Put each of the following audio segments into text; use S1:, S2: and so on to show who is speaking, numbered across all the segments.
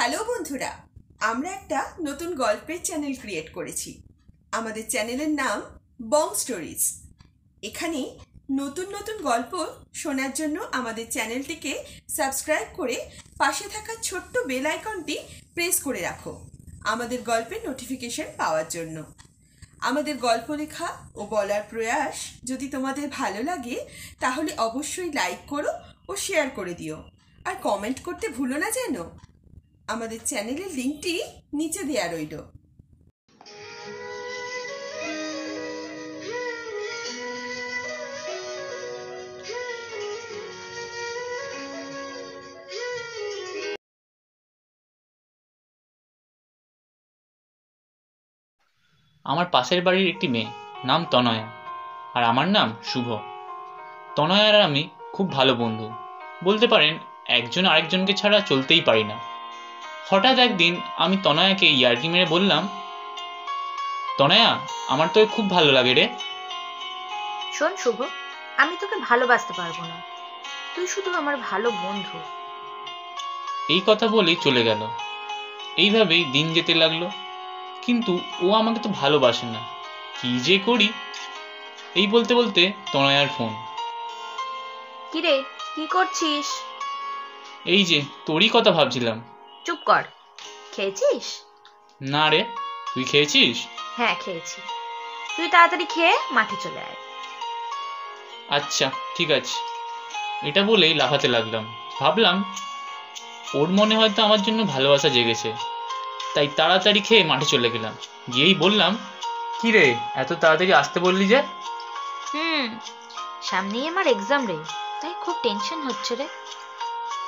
S1: Hello বন্ধুরা, আমরা একটা নতুন গল্পের চ্যানেল ক্রিয়েট করেছি। আমাদের চ্যানেলের নাম বং স্টোরিজ। এখানে নতুন নতুন গল্প শোনার জন্য আমাদের চ্যানেলটিকে সাবস্ক্রাইব করে পাশে থাকা ছোট্ট বেল আইকনটি প্রেস করে রাখো আমাদের গল্পের নোটিফিকেশন পাওয়ার জন্য। আমাদের গল্প লেখা ও বলার প্রয়াস যদি তোমাদের ভালো লাগে তাহলে অবশ্যই লাইক করো ও শেয়ার করে দিও, আর কমেন্ট করতে ভুলো না যেন। আমাদের চ্যানেলের লিংকটি নিচে দেয়া রইল।
S2: আমার পাশের বাড়ির একটি মেয়ে, নাম তনয়া, আর আমার নাম শুভ। তনয়া আর আমি খুব ভালো বন্ধু, বলতে পারেন একজন আরেকজনকে ছাড়া চলতেই পারি না। হঠাৎ একদিন আমি তনয়াকে ইয়ার্কি মেরে বললাম, তনয়া, আমার তোকে খুব ভালো লাগে রে।
S3: শোন শুভ, আমি তোকে ভালোবাসতে পারবো না, তুই শুধু আমার ভালো বন্ধু।
S2: এই কথা বলেই চলে গেল। এইভাবেই দিন যেতে লাগলো, কিন্তু ও আমাকে তো ভালোবাসে না, কি যে করি। এই বলতে বলতে তনয়ার ফোন।
S3: কিরে, কি করছিস?
S2: এই যে তোরই কথা ভাবছিলাম।
S3: চুপ কর। খেয়েছিস?
S2: না রে, তুই খেয়েছিস?
S3: হ্যাঁ খেয়েছি। তুই তাড়াতাড়ি খেয়ে মাঠে চলে আয়।
S2: আচ্ছা ঠিক আছে। এটা বলেই লাফাতে লাগলাম। ভাবলাম ওর মনে হয়তো আমার জন্য ভালোবাসা জেগেছে, তাই তাড়াতাড়ি খেয়ে মাঠে চলে গেলাম। গিয়েই বললাম, কি রে, এত তাড়াতাড়ি আসতে বললি যে?
S3: সামনেই আমার এক্সাম রে, তাই খুব টেনশন হচ্ছে রে।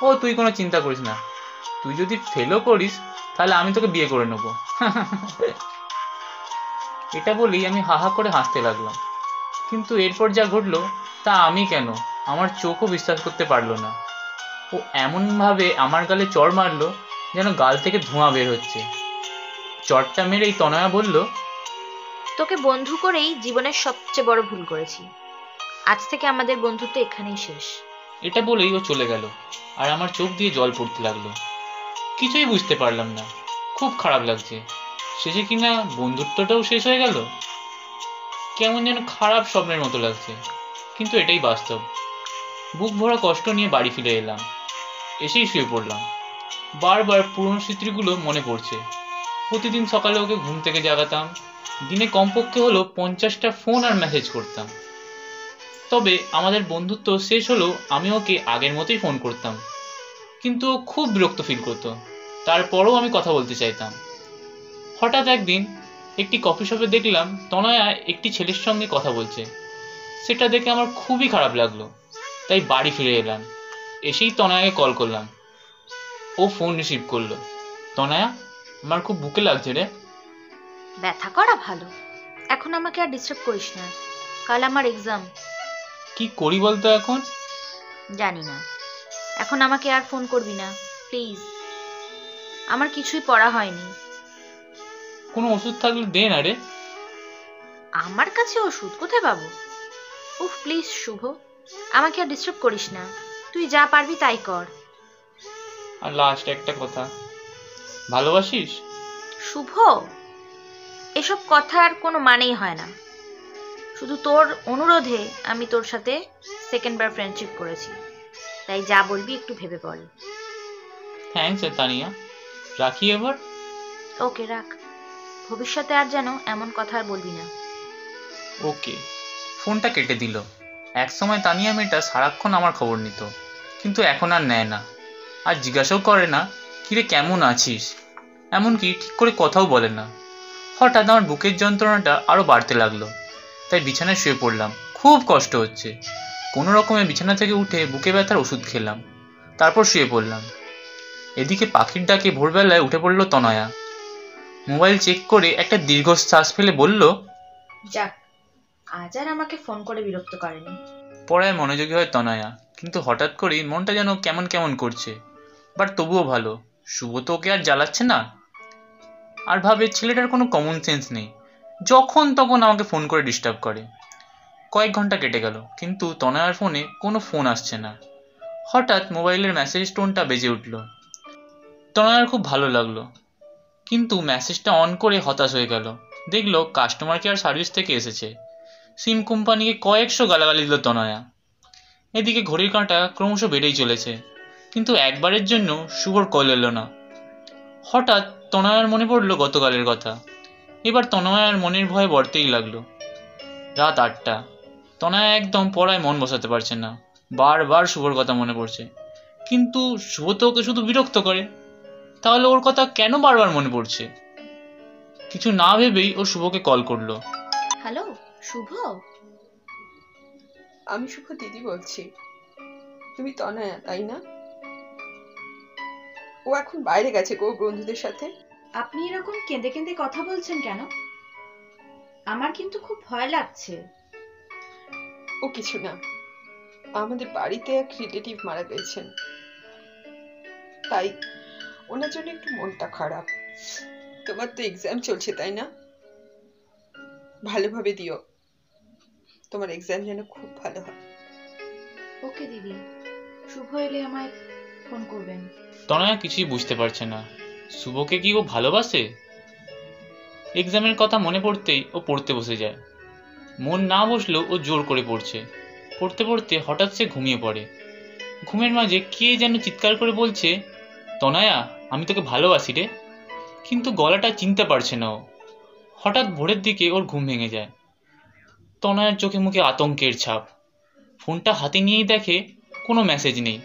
S2: ও তুই কোনো চিন্তা করিস না, তুই যদি ফেলও করিস তাহলে আমি তোকে বিয়ে করে নেবো। এটা বলেই আমি হাহা করে হাসতে লাগলাম। কিন্তু এরপর যা ঘটলো তা আমি কেন, আমার চোখও বিশ্বাস করতে পারলো না। ও এমনভাবে আমার গালে চড় মারলো যেন গাল থেকে ধোঁয়া বের হচ্ছে। চড়টা মেরেই তনয়া বলল,
S3: তোকে বন্ধু করেই জীবনের সবচেয়ে বড় ভুল করেছি। আজ থেকে আমাদের বন্ধুত্ব এখানেই শেষ।
S2: এটা বলেই ও চলে গেল, আর আমার চোখ দিয়ে জল পড়তে লাগলো। কিছুই বুঝতে পারলাম না, খুব খারাপ লাগছে। শেষে কিনা বন্ধুত্বটাও শেষ হয়ে গেল। কেমন যেন খারাপ স্বপ্নের মতো লাগছে, কিন্তু এটাই বাস্তব। বুক ভরা কষ্ট নিয়ে বাড়ি ফিরে এলাম। এসেই শুয়ে পড়লাম। বারবার পুরনো স্মৃতিগুলো মনে পড়ছে। প্রতিদিন সকালে ওকে ঘুম থেকে জাগাতাম, দিনে কমপক্ষে হলো 50টা ফোন আর মেসেজ করতাম। তবে আমাদের বন্ধুত্ব শেষ হলেও আমি ওকে আগের মতোই ফোন করতাম, কিন্তু ও খুব বিরক্ত ফিল করতো। তারপরও আমি কথা বলতে চাইতাম। হঠাৎ একদিন একটি কফি শপে দেখলাম তনয়া একটি ছেলের সঙ্গে কথা বলছে। সেটা দেখে আমার খুবই খারাপ লাগলো, তাই বাড়ি ফিরে এলাম। এসেই তনয়াকে কল করলাম। ও ফোন রিসিভ করলো। তনয়া, আমার খুব বুকে লাগছে রে।
S3: ব্যথা করা ভালো, এখন আমাকে আর ডিস্টার্ব করিস না, কাল আমার এক্সাম।
S2: কি করি বলতো এখন?
S3: জানি না, এখন আমাকে আর ফোন করবি না প্লিজ, আমার কিছুই পড়া হয়নি।
S2: কোনো ওষুধ থাকলে দে না রে।
S3: আমার কাছে ওষুধ কোথায় পাবো? উফ প্লিজ শুভ, আমাকে আর ডিস্টার্ব করিস না, তুই যা পারবি তাই কর।
S2: আর লাস্ট একটা কথা, ভালোবাসিস?
S3: শুভ, এসব কথার কোনো মানেই হয় না। শুধু তোর অনুরোধে আমি তোর সাথে সেকেন্ড বার ফ্রেন্ডশিপ করেছি, তাই যা বলবি একটু ভেবে বল।
S2: থ্যাঙ্কস তানিয়া, রাখি এবার।
S3: ওকে রাখ, ভবিষ্যতে আর যেন এমন কথা আর বলবি না।
S2: ওকে। ফোনটা কেটে দিল। একসময় তানিয়া মেয়েটা সারাক্ষণ আমার খবর নিত, কিন্তু এখন আর নেয় না। আর জিজ্ঞাসাও করে না কিরে কেমন আছিস, এমনকি ঠিক করে কথাও বলে না। হঠাৎ আমার বুকের যন্ত্রণাটা আরো বাড়তে লাগলো, তাই বিছানায় শুয়ে পড়লাম। খুব কষ্ট হচ্ছে। কোনো রকমে বিছানা থেকে উঠে বুকে ব্যথার ওষুধ খেলাম, তারপর শুয়ে পড়লাম। এদিকে পাখির ডাকে ভোরবেলায় উঠে পড়লো তনয়া। মোবাইল চেক করে একটা দীর্ঘশ্বাস ফেলে বলল,
S3: যাক, আজ আর আমাকে ফোন করে বিরক্ত করেনি।
S2: পড়ায় মনোযোগী হয় তনয়া, কিন্তু হঠাৎ করেই মনটা যেন কেমন কেমন করছে। বাট তবুও ভালো, শুভ তো ওকে আর জ্বালাচ্ছে না। আর ভাবে ছেলেটার কোনো কমন সেন্স নেই, যখন তখন আমাকে ফোন করে ডিস্টার্ব করে। কয়েক ঘন্টা কেটে গেল, কিন্তু তনয়ার ফোনে কোনো ফোন আসছে না। হঠাৎ মোবাইলের মেসেজ টোনটা বেজে উঠল। তনয়ার খুব ভালো লাগলো, কিন্তু মেসেজটা অন করে হতাশ হয়ে গেল। দেখলো কাস্টমার কেয়ার সার্ভিস থেকে এসেছে। সিম কোম্পানিকে কয়েকশো গালাগালি দিল তনয়া। এদিকে ঘড়ির কাঁটা ক্রমশ বেড়েই চলেছে, কিন্তু একবারের জন্য শুভর কল এলো না। হঠাৎ তনয়ার মনে পড়লো গতকালের কথা। এবার তনয়ার মনের ভয়ে বাড়তেই লাগলো। রাত 8টা। তনয়া একদম পড়ায় মন বসাতে পারছে না। বারবার শুভর কথা মনে পড়ছে, কিন্তু শুভ তো ওকে শুধু বিরক্ত করে। তাহলে ওর কথা কেন বারবার মনে পড়ছে? কিছু না ভেবেই ও শুভকে কল করলো।
S3: হ্যালো শুভ।
S1: আমি শুভ দিদি বলছি। তুমি তনয়া, তাই না? ও এখন বাইরে গেছে গো, বন্ধুদের সাথে।
S3: আপনি এরকম কেঁদে কেঁদে কথা বলছেন কেন? আমার কিন্তু খুব ভয় লাগছে।
S1: ও কিছু না, আমাদের বাড়িতে এক রিলেটিভ মারা গেছেন, তাই ওনার জন্য একটু মনটা খারাপ। তোমার তো এক্সাম চলছে, তাই না? ভালোভাবে দিও, তোমার এক্সাম যেন খুব ভালো হয়।
S3: ওকে দিদি, শুভ এলে আমায় ফোন করবেন।
S2: তনয়া কিছুই বুঝতে পারছে না। শুভকে কি ও ভালোবাসে? এক্সামের কথা মনে পড়তেই ও পড়তে বসে যায়। মন না বসলেও ও জোর করে পড়ছে। পড়তে পড়তে হঠাৎ সে ঘুমিয়ে পড়ে। ঘুমের মাঝে কে যেন চিৎকার করে বলছে, তনয়া আমি তোকে ভালোবাসি রে। কিন্তু গলাটা চিনতে পারছে না ও। হঠাৎ ভোরের দিকে ওর ঘুম ভেঙে যায়। তনয়ার চোখে মুখে আতঙ্কের ছাপ। ফোনটা হাতে নিয়েই দেখে কোনো মেসেজ নেই।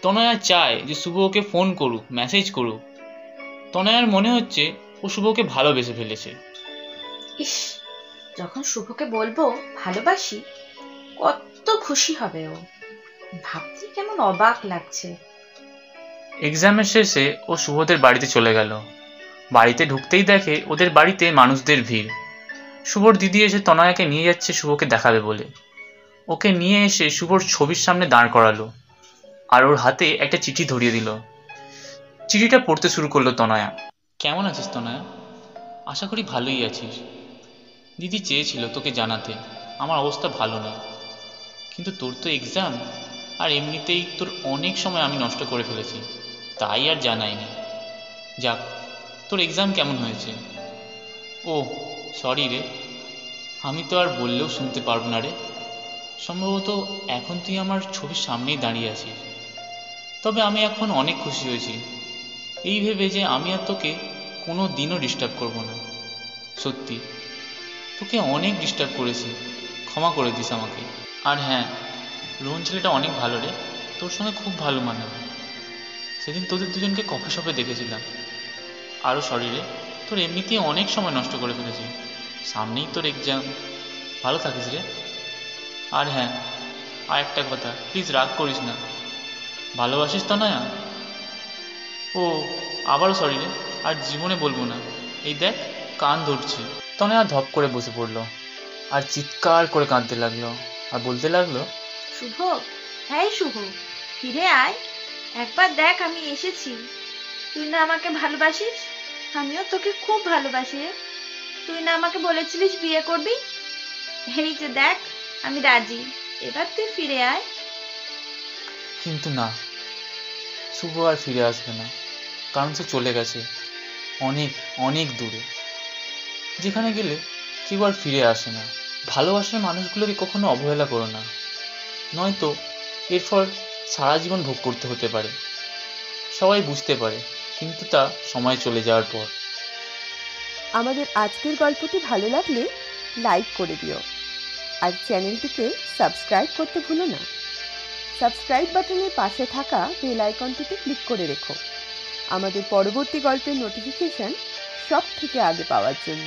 S2: তনয়া চায় যে শুভ ওকে ফোন করুক, মেসেজ করুক। তনয়ার মনে হচ্ছে ও শুভকে ভালোবেসে ফেলেছে।
S3: ইস, যখন শুভকে বলবো ভালোবাসি, কত খুশি হবে ও। ভাবতে কেমন অবাক লাগছে।
S2: এক্সামের শেষে ও শুভদের বাড়িতে চলে গেল। বাড়িতে ঢুকতেই দেখে ওদের বাড়িতে মানুষদের ভিড়। শুভর দিদি এসে তনয়াকে নিয়ে যাচ্ছে শুভকে দেখাবে বলে। ওকে নিয়ে এসে শুভর ছবির সামনে দাঁড় করালো, আর ওর হাতে একটা চিঠি ধরিয়ে দিল। চিঠিটা পড়তে শুরু করলো তনয়া। কেমন আছিস তনয়া? আশা করি ভালোই আছিস। দিদি চেয়েছিল তোকে জানাতে আমার অবস্থা ভালো নেই, কিন্তু তোর তো এক্সাম, আর এমনিতেই তোর অনেক সময় আমি নষ্ট করে ফেলেছি, তাই আর জানাইনি। যাক, তোর এক্সাম কেমন হয়েছে? ও সরি রে, আমি তো আর বললেও শুনতে পারবো না রে। সম্ভবত এখন তুই আমার ছবির সামনেই দাঁড়িয়ে আছিস। তবে আমি এখন অনেক খুশি হয়েছি এই ভেবে যে আমি আর তোকে কোনো দিনও ডিস্টার্ব করবো না। সত্যি তোকে অনেক ডিস্টার্ব করেছি, ক্ষমা করে দিস আমাকে। আর হ্যাঁ, রোহন ছেলেটা অনেক ভালো রে, তোর সঙ্গে খুব ভালো মানাবে। সেদিন তোদের দুজনকে কফি শপে দেখেছিলাম। আরও সরি রে, তোর এমনিতেই অনেক সময় নষ্ট করে ফেলেছি, সামনেই তোর এক্সাম। ভালো থাকিস রে। আর হ্যাঁ, আর একটা কথা, প্লিজ রাগ করিস না। ভালোবাসিস তো নয়া? ও আবারও সরি রে, আর জীবনে বলবো না। এই দেখ কান ধরছি। তনয়া ধপ করে বসে পড়লো আর চিৎকার করে কাঁদতে লাগলো, আর বলতে লাগলো,
S3: শুভ, হ্যাঁ শুভ, ফিরে আয়। একবার দেখ আমি এসেছি। তুই না আমাকে ভালোবাসিস, আমিও তোকে খুব ভালোবাসি রে। তুই না আমাকে বলেছিলিস বিয়ে করবি? এই যে দেখ, আমি রাজি। এবার তুই ফিরে আয়।
S2: কিন্তু না, শুভ আর ফিরে আসবে না, কারণ সে চলে গেছে অনেক অনেক দূরে, যেখানে গেলে কেউ আর ফিরে আসে না। ভালোবাসার মানুষগুলোকে কখনো অবহেলা করো না, নয়তো এর ফল সারা জীবন ভোগ করতে হতে পারে। সবাই বুঝতে পারে, কিন্তু তা সময় চলে যাওয়ার পর।
S4: আমাদের আজকের গল্পটি ভালো লাগলে লাইক করে দিও, আর চ্যানেলটিকে সাবস্ক্রাইব করতে ভুলো না। সাবস্ক্রাইব বাটনের পাশে থাকা বেল আইকনটিতে ক্লিক করে রেখো আমাদের পরবর্তী গল্পের নোটিফিকেশন সব থেকে আগে পাওয়ার জন্য।